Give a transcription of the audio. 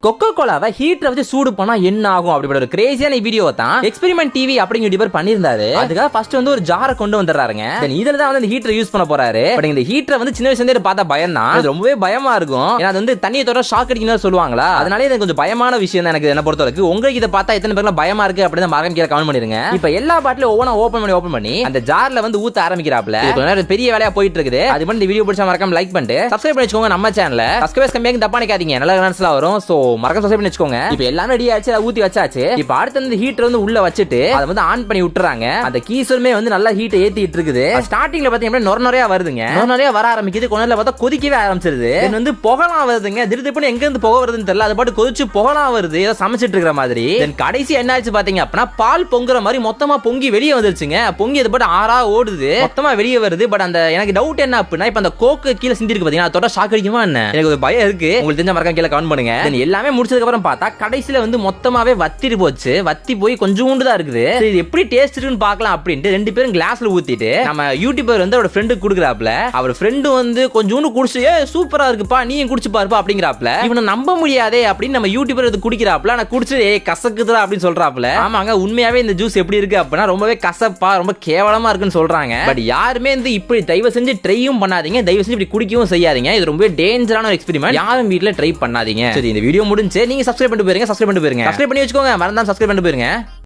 கொக்கோ கோலாவை ஹீட்டரை வச்சு சூடு பண்ணா என்ன ஆகும் அப்படிங்கிற ஒரு கிரேசியான வீடியோ தான் எக்ஸ்பெரிமெண்ட் டிவி அப்படிங்கிற யூடியூபர் பண்ணியிருந்தாரு. அதுக்காக ஃபர்ஸ்ட் வந்து ஒரு ஜாரை கொண்டு வந்துடுறாருங்க. இதுல தான் வந்து இந்த ஹீட்டரை யூஸ் பண்ண போறாரு. பட் இந்த ஹீட்டரை வந்து சின்ன வயசுல பார்த்தா பயம் தான், ரொம்பவே பயமா இருக்கும். ஏன்னா அது வந்து தண்ணியை தொட ஷாக் அடிக்கணும் சொல்லுவாங்களா, அதனால இது கொஞ்சம் பயமான விஷயம் தான் எனக்கு என்ன பொறுத்தவரைக்கும். உங்களுக்கு இதை பார்த்தா எத்தனை பேர்லாம் பயமா இருக்கு அப்படின்னு மறக்காம கீழே கமெண்ட் பண்ணிருங்க. இப்போ எல்லா பாட்டிலும் ஒவ்வொன்றா ஓபன் பண்ணி அந்த ஜார்ல வந்து ஊத்த ஆரம்பிக்கிறாப்ல. பெரிய வேலையா போயிட்டு இருக்குது. அது பண்ணி இந்த வீடியோ பிடிச்சா மறக்காம லைக் பண்ணிட்டு சப்ஸ்கிரைப் பண்ணி வச்சுக்கோங்க. நம்ம சேனல்ல சப்ஸ்கிரைபர்ஸ் கம்மியாக தப்பா நினைக்காதீங்க, நல்ல கமெண்ட்ஸ்லாம் வரும். சோ மறக்காம சப்ஸ்கிரைப் பண்ணி வச்சுக்கோங்க. இப்போ எல்லாமே ரெடி ஆச்சு, ஊத்தி வச்சாச்சு. இப்போ அடுத்து இந்த ஹீட்டர் வந்து உள்ள வச்சுட்டு அதை வந்து ஆன் பண்ணி விட்டுறாங்க. அந்த கீசருமே வந்து நல்லா ஹீட் ஏத்திட்டு இருக்குது. ஸ்டார்டிங்ல பாத்தீங்கன்னா நொர வருதுங்க, நொறையா வர ஆரம்பிக்குது. கொஞ்ச நேரத்துல பார்த்தா கொதிக்கவே ஆரம்பிச்சிருது. வந்து புகலாம் வருதுங்க. திடீர்னு எங்க இருந்து புகை வருதுன்னு தெரியல, அது பாட்டு கொதிச்சு புகலாம் வருது, ஏதோ சமைச்சிட்டு இருக்கிற மாதிரி. கடைசி என்ன ஆச்சு பாத்தீங்க அப்படின்னா பால் பொங்குற மாதிரி மொத்தமா பொங்கி வெளியே வந்துருச்சுங்க. பொங்கி அது பாட்டு ஆறா ஓடுது, மொத்தமா வெளியே வருது. பட் அந்த எனக்கு டவுட் என்ன அப்படின்னா, இப்ப அந்த கோக்கு கீழே சிந்திருக்கு பாத்தீங்கன்னா அதோட ஷாக் அடிக்குமா என்ன, எனக்கு ஒரு பயம் இருக்கு. உங்களுக்கு தெரிஞ்ச மறக்காம கீழே கமெண்ட் பண்ணுங்க. எல்லாமே முடிச்சதுக்கு அப்புறம் பார்த்தா கடைசியில வந்து மொத்தமாவே வத்திட்டு போச்சு. வத்தி போய் கொஞ்சோண்டு தான் இருக்குது. இது எப்படி டேஸ்ட் இருக்குன்னு பார்க்கலாம் அப்படின்ட்டு ரெண்டு பேரும் கிளாஸ்ல ஊத்திட்டு நம்ம யூடியூபர் வந்து அவரோட ஃப்ரெண்டுக்கு கொடுக்குறாப்ல. அவர் ஃப்ரெண்டு வந்து கொஞ்சோண்டு குடிச்சு சூப்பரா இருக்குப்பா நீயும் குடிச்சு பாருப்பா அப்படிங்கிறாப்ல. இவனை நம்ப முடியாதே அப்படின்னு நம்ம யூடியூபர் இது குடிக்கிறாப்ல. நான் குடிச்சு கசக்குதுடா அப்படின்னு சொல்றாப்ல. ஆமாங்க, உண்மையாவே இந்த ஜூஸ் எப்படி இருக்கு அப்படின்னா ரொம்பவே கசப்பா ரொம்ப கேவலமா இருக்குன்னு சொல்றாங்க. பட் யாருமே வந்து இப்படி தயவு செஞ்சு ட்ரையும் பண்ணாதீங்க, தயவு செஞ்சு இப்படி குடிக்கவும் செய்யாதீங்க. இது ரொம்ப டேஞ்சரான ஒரு எக்ஸ்பெரிமெண்ட், யாரும் வீட்ல ட்ரை பண்ணாதீங்க. சரி, இந்த வீடியோ முடிஞ்சு நீங்க சப்ஸ்கிரைப் பண்ணிட்டு போயிருங்க. சப்ஸ்கிரைப் பண்ணி வச்சுக்கோங்க, மறந்தாம சப்ஸ்கிரைப் பண்ணிட்டு போயிருங்க.